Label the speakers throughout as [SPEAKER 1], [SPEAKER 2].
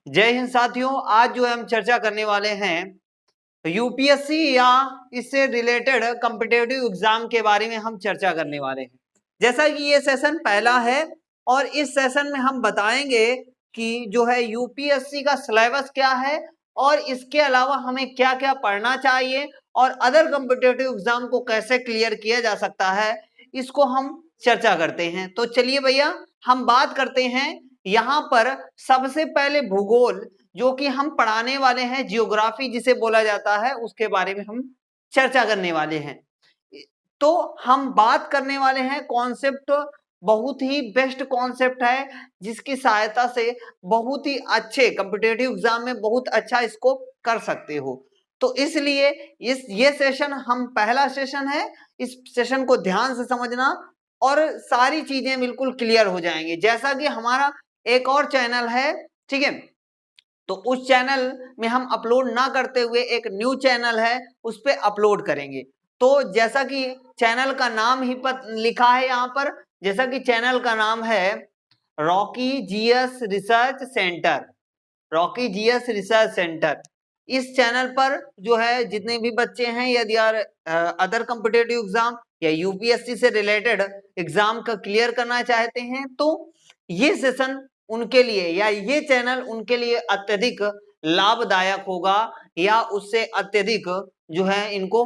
[SPEAKER 1] जय हिंद साथियों, आज जो है हम चर्चा करने वाले हैं यूपीएससी या इससे रिलेटेड कॉम्पिटिटिव एग्जाम के बारे में हम चर्चा करने वाले हैं। जैसा कि ये सेशन पहला है और इस सेशन में हम बताएंगे कि जो है यूपीएससी का सिलेबस क्या है और इसके अलावा हमें क्या क्या पढ़ना चाहिए और अदर कॉम्पिटिटिव एग्जाम को कैसे क्लियर किया जा सकता है, इसको हम चर्चा करते हैं। तो चलिए भैया, हम बात करते हैं यहाँ पर सबसे पहले भूगोल, जो कि हम पढ़ाने वाले हैं, जियोग्राफी जिसे बोला जाता है, उसके बारे में हम चर्चा करने वाले हैं। तो हम बात करने वाले हैं कॉन्सेप्ट, बहुत ही बेस्ट कॉन्सेप्ट है जिसकी सहायता से बहुत ही अच्छे कॉम्पिटिटिव एग्जाम में बहुत अच्छा इसको कर सकते हो। तो इसलिए ये सेशन हम पहला सेशन है, इस सेशन को ध्यान से समझना और सारी चीजें बिल्कुल क्लियर हो जाएंगी। जैसा कि हमारा एक और चैनल है, ठीक है, तो उस चैनल में हम अपलोड ना करते हुए एक न्यू चैनल है उस पे अपलोड करेंगे। तो जैसा कि चैनल का नाम ही लिखा है यहाँ पर, जैसा कि चैनल का नाम है Rocky GS research centre, Rocky GS research centre. इस चैनल पर जो है जितने भी बच्चे हैं, यदि अदर कॉम्पिटिटिव एग्जाम या यूपीएससी से रिलेटेड एग्जाम का क्लियर करना चाहते हैं, तो ये सेशन उनके लिए या ये चैनल उनके लिए अत्यधिक लाभदायक होगा या उससे अत्यधिक जो है इनको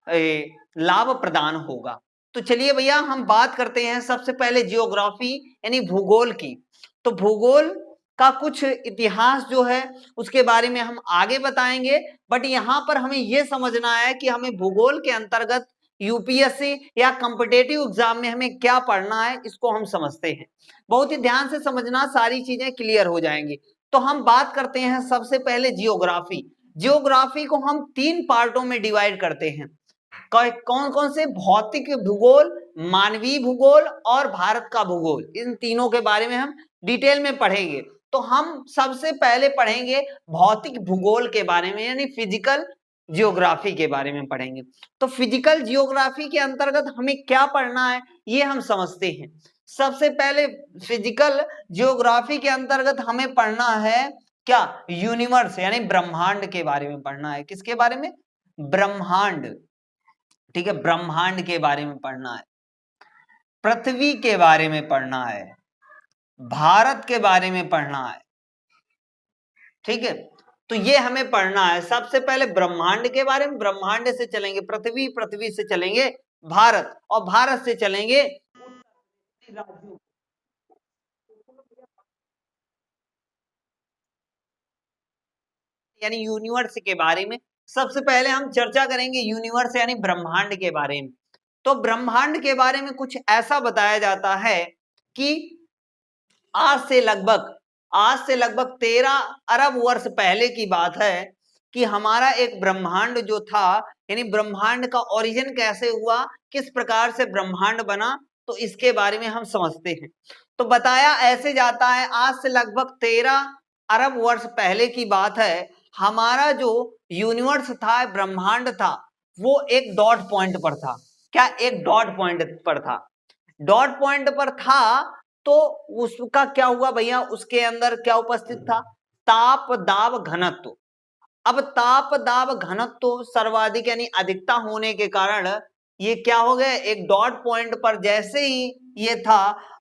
[SPEAKER 1] लाभ प्रदान होगा। तो चलिए भैया, हम बात करते हैं सबसे पहले जियोग्राफी यानी भूगोल की। तो भूगोल का कुछ इतिहास जो है उसके बारे में हम आगे बताएंगे, बट यहाँ पर हमें यह समझना है कि हमें भूगोल के अंतर्गत यूपीएससी या कॉम्पिटिटिव एग्जाम में हमें क्या पढ़ना है, इसको हम समझते हैं। बहुत ही ध्यान से समझना, सारी चीजें क्लियर हो जाएंगी। तो हम बात करते हैं सबसे पहले जियोग्राफी। जियोग्राफी को हम 3 पार्टों में डिवाइड करते हैं। कौन कौन से? भौतिक भूगोल, मानवीय भूगोल और भारत का भूगोल। इन तीनों के बारे में हम डिटेल में पढ़ेंगे। तो हम सबसे पहले पढ़ेंगे भौतिक भूगोल के बारे में, यानी फिजिकल जियोग्राफी के बारे में पढ़ेंगे। तो फिजिकल जियोग्राफी के अंतर्गत हमें क्या पढ़ना है ये हम समझते हैं। सबसे पहले फिजिकल जियोग्राफी के अंतर्गत हमें पढ़ना है क्या? यूनिवर्स यानी ब्रह्मांड के बारे में पढ़ना है। किसके बारे में? ब्रह्मांड, ठीक है, ब्रह्मांड के बारे में पढ़ना है, पृथ्वी के बारे में पढ़ना है, भारत के बारे में पढ़ना है, ठीक है। तो ये हमें पढ़ना है सबसे पहले ब्रह्मांड के बारे में। ब्रह्मांड से चलेंगे पृथ्वी, पृथ्वी से चलेंगे भारत और भारत से चलेंगे राज्यों, यानी यूनिवर्स के बारे में। सबसे पहले हम चर्चा करेंगे यूनिवर्स यानी ब्रह्मांड के बारे में। तो ब्रह्मांड के बारे में कुछ ऐसा बताया जाता है कि आज से लगभग 13 अरब वर्ष पहले की बात है कि हमारा एक ब्रह्मांड जो था, यानी ब्रह्मांड का ओरिजिन कैसे हुआ, किस प्रकार से ब्रह्मांड बना, तो इसके बारे में हम समझते हैं। तो बताया ऐसे जाता है, आज से लगभग 13 अरब वर्ष पहले की बात है, हमारा जो यूनिवर्स था, ब्रह्मांड था, वो एक डॉट पॉइंट पर था। क्या? एक डॉट पॉइंट पर था। डॉट पॉइंट पर था तो उसका क्या हुआ भैया? उसके अंदर क्या उपस्थित था? ताप दाब घनत्व। अब ताप दाब घनत्व सर्वाधिक यानी अधिकता होने के कारण ये क्या हो गया? एक डॉट पॉइंट पर जैसे ही ये था,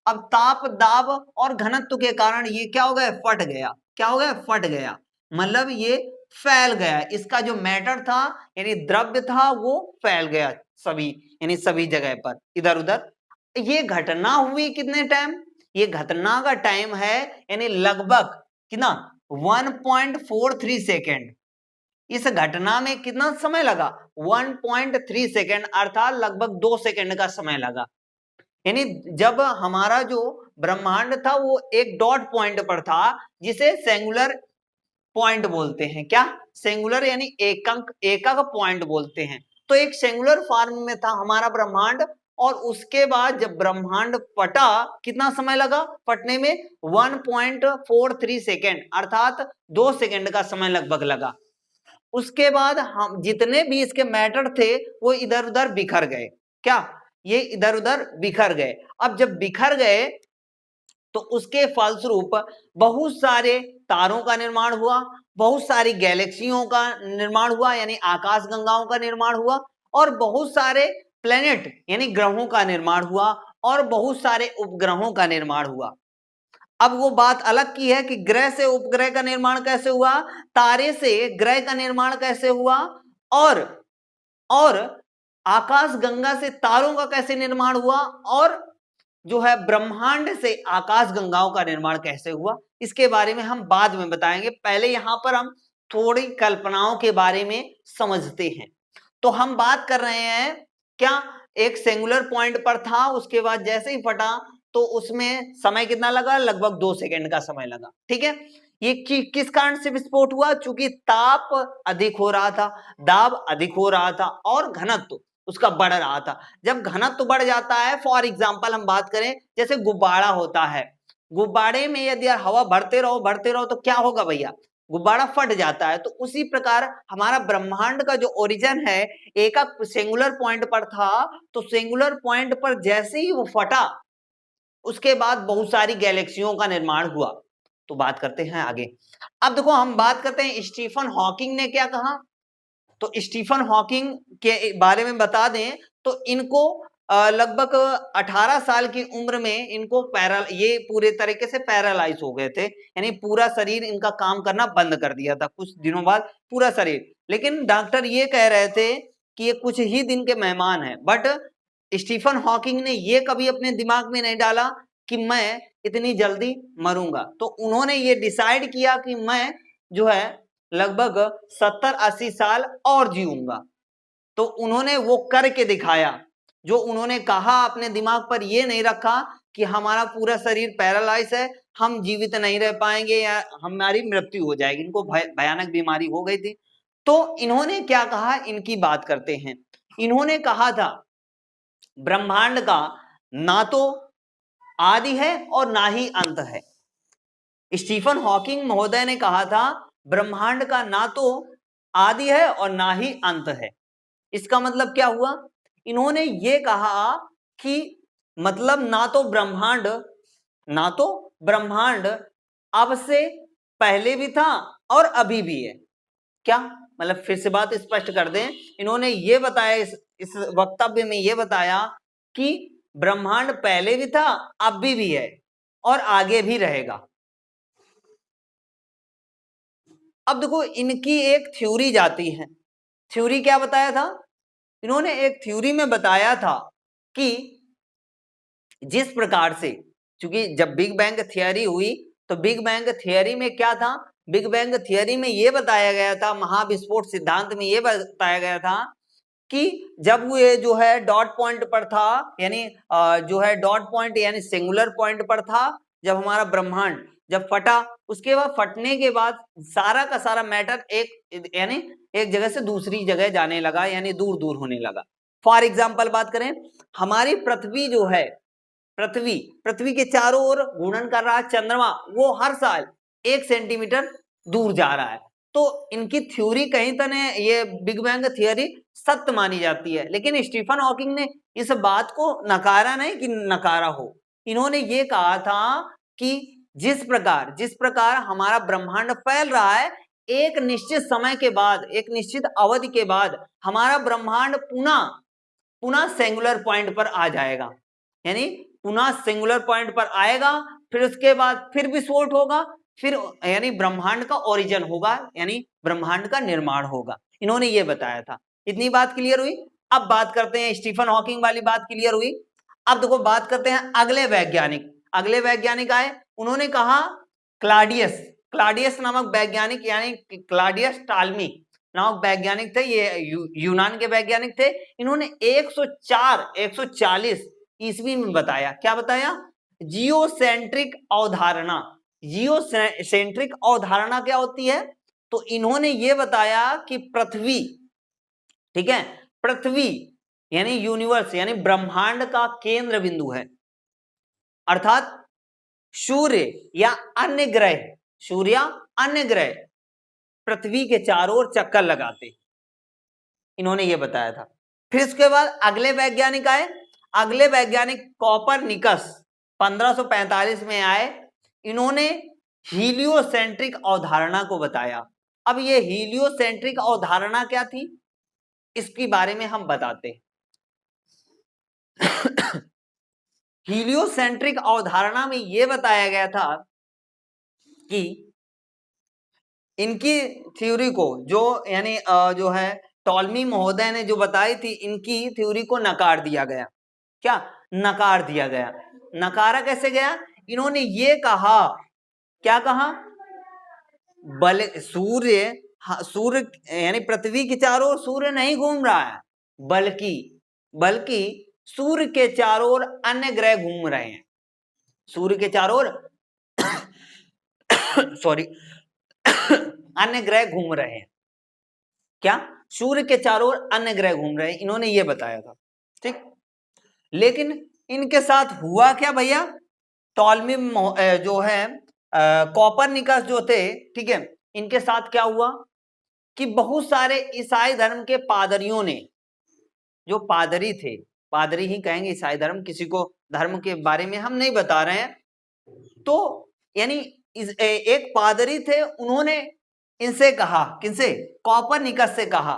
[SPEAKER 1] अब ताप दाब और घनत्व के कारण ये क्या हो गया? फट गया। क्या हो गया? फट गया, मतलब ये फैल गया। इसका जो मैटर था यानी द्रव्य था वो फैल गया सभी, यानी सभी जगह पर इधर उधर। ये घटना हुई कितने टाइम? ये घटना का टाइम है यानी लगभग कितना? 1.43 सेकेंड। इस घटना में कितना समय लगा? 1.3 सेकेंड, अर्थात लगभग 2 सेकेंड का समय लगा। यानी जब हमारा जो ब्रह्मांड था वो एक डॉट पॉइंट पर था, जिसे सिंगुलर पॉइंट बोलते हैं। क्या? सिंगुलर यानी एकक पॉइंट बोलते हैं। तो एक सिंगुलर फॉर्म में था हमारा ब्रह्मांड, और उसके बाद जब ब्रह्मांड फटा, कितना समय लगा फटने में? 1.43 सेकेंड, अर्थात 2 सेकेंड का समय लगभग लगा। उसके बाद हम जितने भी इसके मैटर थे वो इधर उधर बिखर गए। क्या? ये इधर उधर बिखर गए। अब जब बिखर गए तो उसके फलस्वरूप बहुत सारे तारों का निर्माण हुआ, बहुत सारी गैलेक्सियों का निर्माण हुआ यानी आकाश गंगाओं का निर्माण हुआ, और बहुत सारे प्लेनेट यानी ग्रहों का निर्माण हुआ, और बहुत सारे उपग्रहों का निर्माण हुआ। अब वो बात अलग की है कि ग्रह से उपग्रह का निर्माण कैसे हुआ, तारे से ग्रह का निर्माण कैसे हुआ, और आकाश गंगा से तारों का कैसे निर्माण हुआ, और जो है ब्रह्मांड से आकाश गंगाओं का निर्माण कैसे हुआ, इसके बारे में हम बाद में बताएंगे। पहले यहां पर हम थोड़ी कल्पनाओं के बारे में समझते हैं। तो हम बात कर रहे हैं क्या, एक सिंगुलर पॉइंट पर था, उसके बाद जैसे ही फटा तो उसमें समय कितना लगा, लगभग 2 सेकंड का समय लगा। ठीक है, ये किस कारण से विस्फोट हुआ, चूंकि ताप अधिक हो रहा था, दाब अधिक हो रहा था, और घनत्व उसका बढ़ रहा था। जब घनत्व बढ़ जाता है, फॉर एग्जाम्पल हम बात करें जैसे गुब्बारा होता है, गुब्बारे में यदि हवा भरते रहो तो क्या होगा भैया, गुब्बारा फट जाता है। तो उसी प्रकार हमारा ब्रह्मांड का जो ओरिजिन है एक सिंगुलर पॉइंट पर था, तो सिंगुलर पॉइंट पर जैसे ही वो फटा उसके बाद बहुत सारी गैलेक्सियों का निर्माण हुआ। तो बात करते हैं आगे। अब देखो हम बात करते हैं स्टीफन हॉकिंग ने क्या कहा। तो स्टीफन हॉकिंग के बारे में बता दें तो इनको लगभग 18 साल की उम्र में इनको ये पूरे तरीके से पैरालाइज हो गए थे, यानी पूरा शरीर इनका काम करना बंद कर दिया था, कुछ दिनों बाद पूरा शरीर। लेकिन डॉक्टर ये कह रहे थे कि ये कुछ ही दिन के मेहमान हैं, बट स्टीफन हॉकिंग ने ये कभी अपने दिमाग में नहीं डाला कि मैं इतनी जल्दी मरूंगा। तो उन्होंने ये डिसाइड किया कि मैं जो है लगभग 70-80 साल और जीऊंगा। तो उन्होंने वो करके दिखाया जो उन्होंने कहा। अपने दिमाग पर ये नहीं रखा कि हमारा पूरा शरीर पैरालाइज है, हम जीवित नहीं रह पाएंगे या हमारी मृत्यु हो जाएगी। इनको भयानक बीमारी हो गई थी। तो इन्होंने क्या कहा, इनकी बात करते हैं। इन्होंने कहा था ब्रह्मांड का ना तो आदि है और ना ही अंत है। स्टीफन हॉकिंग महोदय ने कहा था ब्रह्मांड का ना तो आदि है और ना ही अंत है। इसका मतलब क्या हुआ, इन्होंने ये कहा कि मतलब ना तो ब्रह्मांड अब से पहले भी था और अभी भी है। क्या मतलब, फिर से बात स्पष्ट कर दें, इन्होंने ये बताया इस वक्तव्य में ये बताया कि ब्रह्मांड पहले भी था, अब भी है और आगे भी रहेगा। अब देखो इनकी एक थ्योरी जाती है। थ्योरी क्या बताया था, इन्होंने एक थ्योरी में बताया था कि जिस प्रकार से, क्योंकि जब बिग बैंग थियरी हुई तो बिग बैंग थियरी में क्या था, बिग बैंग थियरी में यह बताया गया था, महाविस्फोट सिद्धांत में यह बताया गया था कि जब वो ये जो है डॉट पॉइंट पर था, यानी जो है डॉट पॉइंट यानी सिंगुलर पॉइंट पर था, जब हमारा ब्रह्मांड जब फटा, उसके बाद फटने के बाद सारा का सारा मैटर एक जगह से दूसरी जगह जाने लगा, यानी दूर दूर होने लगा। फॉर एग्जाम्पल बात करें, हमारी पृथ्वी जो है, पृथ्वी के चारों ओर घूर्णन कर रहा है चंद्रमा, वो हर साल 1 सेंटीमीटर दूर जा रहा है। तो इनकी थ्योरी कहीं तरह ये बिग बैंग थियरी सत्य मानी जाती है, लेकिन स्टीफन हॉकिंग ने इस बात को नकारा नहीं कि नकारा हो। इन्होंने ये कहा था कि जिस प्रकार हमारा ब्रह्मांड फैल रहा है, एक निश्चित समय के बाद, एक निश्चित अवधि के बाद हमारा ब्रह्मांड पुनः सिंगुलर पॉइंट पर आ जाएगा, यानी पुनः सिंगुलर पॉइंट पर आएगा, फिर उसके बाद फिर विस्फोट होगा, फिर यानी ब्रह्मांड का ओरिजिन होगा, यानी ब्रह्मांड का निर्माण होगा। इन्होंने ये बताया था। इतनी बात क्लियर हुई। अब बात करते हैं, स्टीफन हॉकिंग वाली बात क्लियर हुई। अब देखो बात करते हैं अगले वैज्ञानिक आए। उन्होंने कहा क्लाडियस नामक वैज्ञानिक, यानी क्लाडियस टालमी नामक वैज्ञानिक थे, ये यूनान के वैज्ञानिक थे। इन्होंने 140 ईस्वी में बताया, क्या बताया, जियोसेंट्रिक अवधारणा। जियोसेंट्रिक अवधारणा क्या होती है, तो इन्होंने ये बताया कि पृथ्वी, ठीक है, पृथ्वी यानी यूनिवर्स यानी ब्रह्मांड का केंद्र बिंदु है, अर्थात सूर्य या अन्य ग्रह पृथ्वी के चारों ओर चक्कर लगाते। इन्होंने ये बताया था। फिर इसके बाद अगले वैज्ञानिक आए, अगले वैज्ञानिक कॉपरनिकस। 1545 में आए। इन्होंने हीलियोसेंट्रिक अवधारणा को बताया। अब ये हीलियोसेंट्रिक अवधारणा क्या थी, इसके बारे में हम बताते हैं। हीलियोसेंट्रिक अवधारणा में यह बताया गया था कि इनकी थ्योरी को जो यानी जो है टॉलमी महोदय ने जो बताई थी, इनकी थ्योरी को नकार दिया गया। क्या नकार दिया गया? नकारा कैसे गया? इन्होंने ये कहा, क्या कहा? सूर्य यानी पृथ्वी के चारों ओर सूर्य नहीं घूम रहा है, बल्कि सूर्य के चारों ओर अन्य ग्रह घूम रहे हैं। सूर्य के चारों ओर सॉरी अन्य ग्रह घूम रहे हैं। क्या? सूर्य के चारों ओर अन्य ग्रह घूम रहे हैं, इन्होंने ये बताया था। ठीक, लेकिन इनके साथ हुआ क्या भैया? टॉलमी जो है कोपरनिकस जो थे, ठीक है, इनके साथ क्या हुआ कि बहुत सारे ईसाई धर्म के पादरियों ने, जो पादरी थे, पादरी ही कहेंगे ईसाई धर्म, किसी को धर्म के बारे में हम नहीं बता रहे हैं, तो यानी एक पादरी थे, उन्होंने इनसे कहा, किनसे? कोपरनिकस से कहा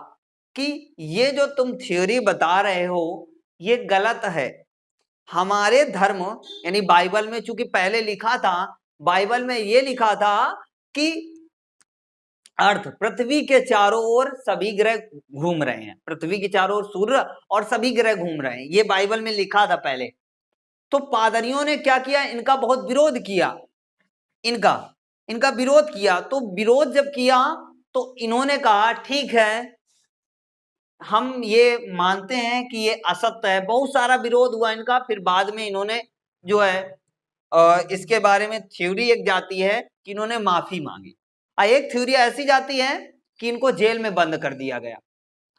[SPEAKER 1] कि ये जो तुम थ्योरी बता रहे हो ये गलत है। हमारे धर्म यानी बाइबल में, चूंकि पहले लिखा था, बाइबल में ये लिखा था कि अर्थ पृथ्वी के चारों ओर सभी ग्रह घूम रहे हैं, पृथ्वी के चारों ओर सूर्य और सभी ग्रह घूम रहे हैं, ये बाइबल में लिखा था पहले। तो पादरियों ने क्या किया? इनका बहुत विरोध किया, इनका विरोध किया। तो विरोध जब किया तो इन्होंने कहा ठीक है, हम ये मानते हैं कि ये असत्य है। बहुत सारा विरोध हुआ इनका, फिर बाद में इन्होंने जो है इसके बारे में थ्योरी एक जाती है कि इन्होंने माफी मांगी, एक थ्योरी ऐसी जाती है कि इनको जेल में बंद कर दिया गया।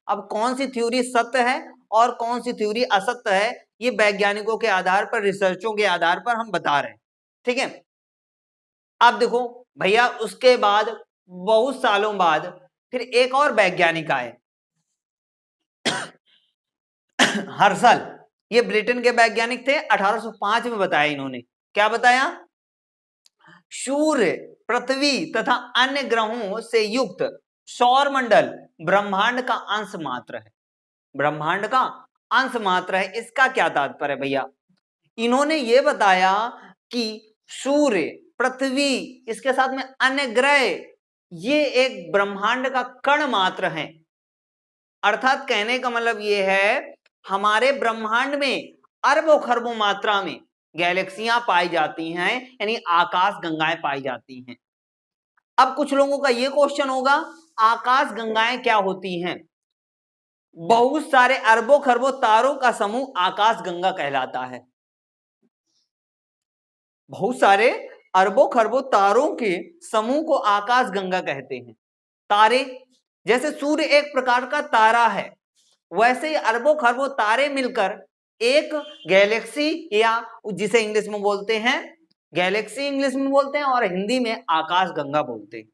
[SPEAKER 1] अब कौन सी थ्योरी सत्य है और कौन सी थ्योरी असत्य है, ये वैज्ञानिकों के आधार पर, रिसर्चों के आधार पर हम बता रहे हैं। ठीक है, अब देखो भैया, उसके बाद बहुत सालों बाद फिर एक और वैज्ञानिक आए, हर्शल। ये ब्रिटेन के वैज्ञानिक थे, 1805 में बताया इन्होंने। क्या बताया? सूर्य, पृथ्वी तथा अन्य ग्रहों से युक्त सौर मंडल ब्रह्मांड का अंश मात्र है। ब्रह्मांड का अंश मात्र है। इसका क्या तात्पर्य है भैया? इन्होंने ये बताया कि सूर्य, पृथ्वी, इसके साथ में अन्य ग्रह, ये एक ब्रह्मांड का कण मात्र है। अर्थात कहने का मतलब ये है, हमारे ब्रह्मांड में अरबों खरबों मात्रा में गैलेक्सियां पाई जाती हैं, यानी आकाश गंगाएं पाई जाती हैं। अब कुछ लोगों का ये क्वेश्चन होगा, आकाश गंगाएं क्या होती हैं? बहुत सारे अरबों खरबों तारों का समूह आकाश गंगा कहलाता है। बहुत सारे अरबों खरबों तारों के समूह को आकाश गंगा कहते हैं। तारे, जैसे सूर्य एक प्रकार का तारा है, वैसे ही अरबों खरबों तारे मिलकर एक गैलेक्सी, या जिसे इंग्लिश में बोलते हैं गैलेक्सी, इंग्लिश में बोलते हैं, और हिंदी में आकाश गंगा बोलते हैं।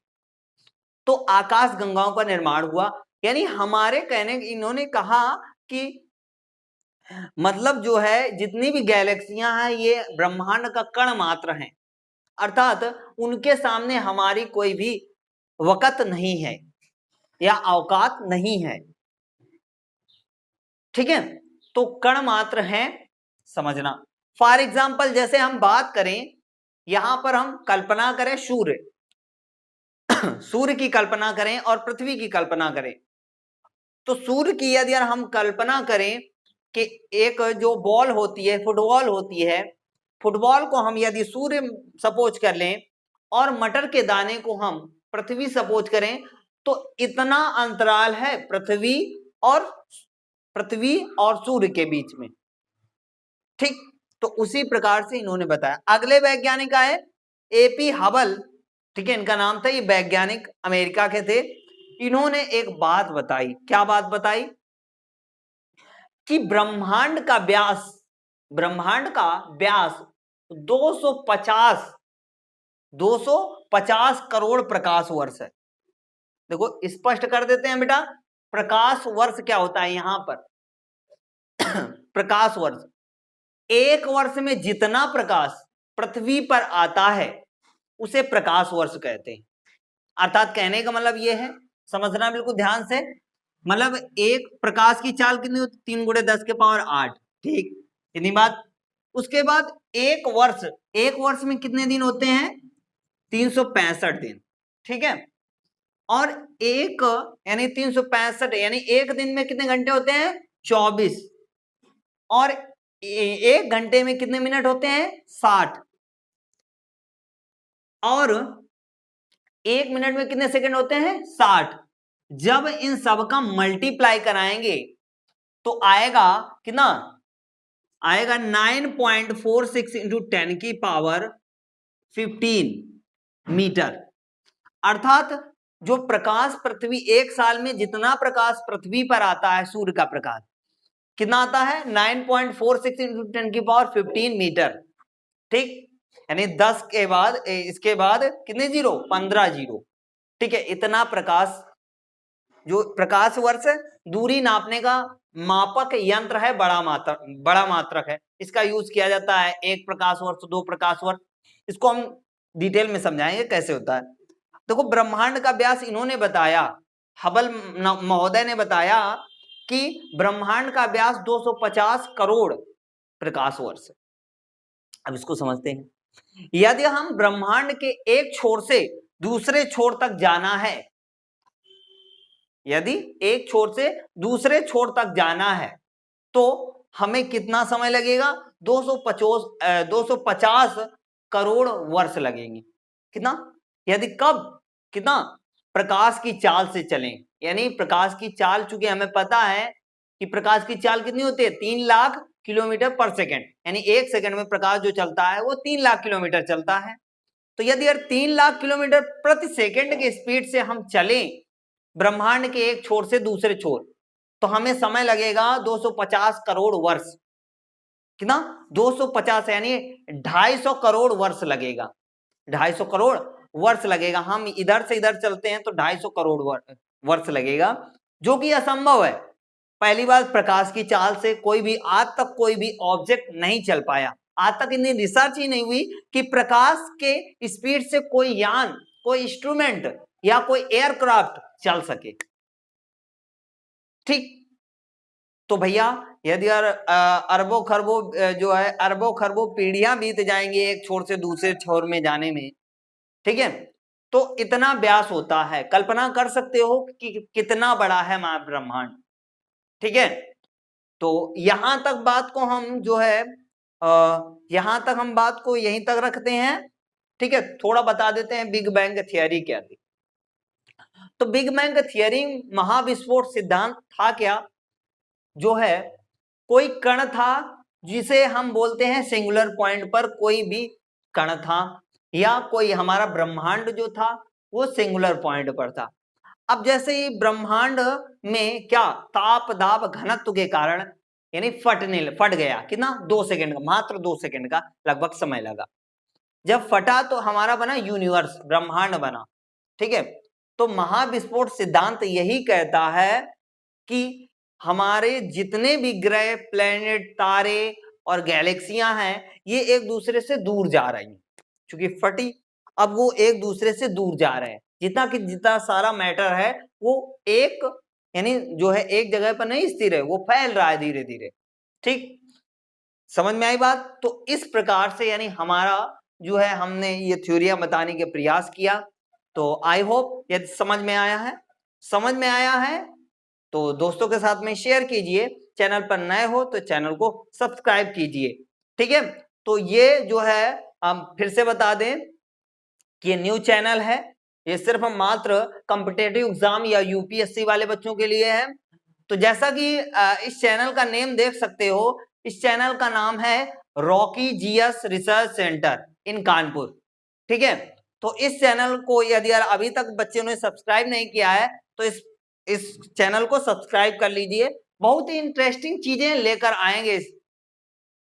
[SPEAKER 1] तो आकाश गंगाओं का निर्माण हुआ। यानी हमारे कहने, इन्होंने कहा कि मतलब जो है जितनी भी गैलेक्सियां हैं ये ब्रह्मांड का कण मात्र हैं, अर्थात उनके सामने हमारी कोई भी वक़्त नहीं है या औकात नहीं है। ठीक है, तो कण मात्र है, समझना। फॉर एग्जाम्पल, जैसे हम बात करें, यहां पर हम कल्पना करें सूर्य सूर्य की कल्पना करें और पृथ्वी की कल्पना करें, तो सूर्य की यदि हम कल्पना करें कि एक जो बॉल होती है, फुटबॉल होती है, फुटबॉल को हम यदि सूर्य सपोज कर लें और मटर के दाने को हम पृथ्वी सपोज करें, तो इतना अंतराल है पृथ्वी और सूर्य के बीच में। ठीक, तो उसी प्रकार से इन्होंने बताया। अगले वैज्ञानिक आए एपी हबल। ठीक है, इनका नाम था, ये वैज्ञानिक अमेरिका के थे। इन्होंने एक बात बताई। क्या बात बताई? कि ब्रह्मांड का व्यास 250 करोड़ प्रकाश वर्ष है। देखो स्पष्ट कर देते हैं बेटा, प्रकाश वर्ष क्या होता है यहां पर प्रकाश वर्ष एक वर्ष में जितना प्रकाश पृथ्वी पर आता है उसे प्रकाश वर्ष कहते हैं। अर्थात कहने का मतलब यह है, समझना बिल्कुल ध्यान से, मतलब एक प्रकाश की चाल कितनी होती, 3 × 10⁸, ठीक, इतनी बात। उसके बाद एक वर्ष में कितने दिन होते हैं, 365 दिन, ठीक है। और एक यानी 365 यानी एक दिन में कितने घंटे होते हैं, 24, और एक घंटे में कितने मिनट होते हैं, 60, और एक मिनट में कितने सेकंड होते हैं, 60। जब इन सब का मल्टीप्लाई कराएंगे तो आएगा कितना, आएगा 9.46 इंटू 10⁻15 मीटर। अर्थात जो प्रकाश पृथ्वी, एक साल में जितना प्रकाश पृथ्वी पर आता है, सूर्य का प्रकाश कितना आता है, 9.46 इंटू 10⁻15 मीटर, ठीक, यानी 10 के बाद इसके बाद कितने जीरो, 15 जीरो, ठीक है। इतना प्रकाश, जो प्रकाश वर्ष दूरी नापने का मापक यंत्र है, बड़ा मात्रक है, इसका यूज किया जाता है। 1 प्रकाश वर्ष, 2 प्रकाश वर्ष, इसको हम डिटेल में समझाएंगे कैसे होता है। देखो, ब्रह्मांड का व्यास इन्होंने बताया, हबल महोदय ने बताया कि ब्रह्मांड का व्यास 250 करोड़ प्रकाश वर्ष। अब इसको समझते हैं। यदि हम ब्रह्मांड के एक छोर से दूसरे छोर तक जाना है, यदि एक छोर से दूसरे छोर तक जाना है तो हमें कितना समय लगेगा, 250 करोड़ वर्ष लगेंगे। कितना, यदि कब, कितना, प्रकाश की चाल से चलें, यानी प्रकाश की चाल, चूंकि हमें पता है कि प्रकाश की चाल कितनी होती है, 3 लाख किलोमीटर पर सेकंड, यानी एक सेकंड में प्रकाश जो चलता है वो 3 लाख किलोमीटर चलता है। तो यदि 3 लाख किलोमीटर प्रति सेकंड के स्पीड से हम चलें ब्रह्मांड के एक छोर से दूसरे छोर, तो हमें समय लगेगा 250 करोड़ वर्ष। कितना, 250 यानी 250 करोड़ वर्ष लगेगा, 250 करोड़ वर्ष लगेगा। हम इधर से इधर चलते हैं तो 250 करोड़ वर्ष लगेगा, जो कि असंभव है। पहली बात, प्रकाश की चाल से कोई भी आज तक कोई भी ऑब्जेक्ट नहीं चल पाया, आज तक इतनी रिसर्च ही नहीं हुई कि प्रकाश के स्पीड से कोई यान, कोई इंस्ट्रूमेंट या कोई एयरक्राफ्ट चल सके, ठीक। तो भैया, यदि अरबों खरबों जो है, अरबों खरबों पीढ़ियां बीत जाएंगी एक छोर से दूसरे छोर में जाने में, ठीक है, तो इतना व्यास होता है। कल्पना कर सकते हो कि कितना बड़ा है महाब्रह्मांड, ठीक है। तो यहां तक बात को हम जो है यहां तक हम बात को यहीं तक रखते हैं, ठीक है। थोड़ा बता देते हैं बिग बैंग थियरी क्या थी। तो बिग बैंग थियरी, महाविस्फोट सिद्धांत था क्या, जो है कोई कण था जिसे हम बोलते हैं सिंगुलर पॉइंट पर कोई भी कण था, या कोई हमारा ब्रह्मांड जो था वो सिंगुलर पॉइंट पर था। अब जैसे ही ब्रह्मांड में क्या, ताप दाब घनत्व के कारण यानी फट गया, कितना, 2 सेकंड का, मात्र 2 सेकंड का लगभग समय लगा। जब फटा तो हमारा बना यूनिवर्स, ब्रह्मांड बना, ठीक है। तो महाविस्फोट सिद्धांत यही कहता है कि हमारे जितने भी ग्रह, प्लेनेट, तारे और गैलेक्सियां हैं, ये एक दूसरे से दूर जा रही हैं, क्योंकि फटी, अब वो एक दूसरे से दूर जा रहे हैं। जितना सारा मैटर है वो एक, यानी जो है एक जगह पर नहीं स्थिर है, वो फैल रहा है धीरे धीरे, ठीक, समझ में आई बात। तो इस प्रकार से यानी हमारा जो है, हमने ये थ्योरियां बताने के प्रयास किया। तो आई होप यदि समझ में आया है, समझ में आया है तो दोस्तों के साथ में शेयर कीजिए। चैनल पर नए हो तो चैनल को सब्सक्राइब कीजिए, ठीक है। तो ये जो है हम फिर से बता दें कि ये न्यू चैनल है, ये सिर्फ मात्र कॉम्पिटिटिव एग्जाम या यूपीएससी वाले बच्चों के लिए है। तो जैसा कि इस चैनल का नेम देख सकते हो, इस चैनल का नाम है रॉकी जीएस रिसर्च सेंटर इन कानपुर, ठीक है। तो इस चैनल को यदि अभी तक बच्चों ने सब्सक्राइब नहीं किया है तो इस चैनल को सब्सक्राइब कर लीजिए। बहुत ही इंटरेस्टिंग चीजें लेकर आएंगे,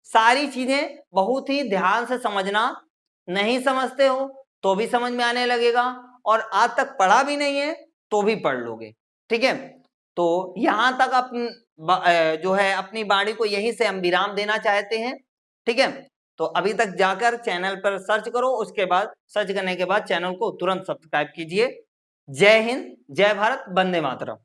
[SPEAKER 1] सारी चीजें बहुत ही ध्यान से समझना, नहीं समझते हो तो भी समझ में आने लगेगा, और आज तक पढ़ा भी नहीं है तो भी पढ़ लोगे, ठीक है। तो यहां तक जो है अपनी वाणी को यहीं से हम विराम देना चाहते हैं। ठीक है, तो अभी तक जाकर चैनल पर सर्च करो, उसके बाद सर्च करने के बाद चैनल को तुरंत सब्सक्राइब कीजिए। जय हिंद, जय भारत, वंदे मातरम।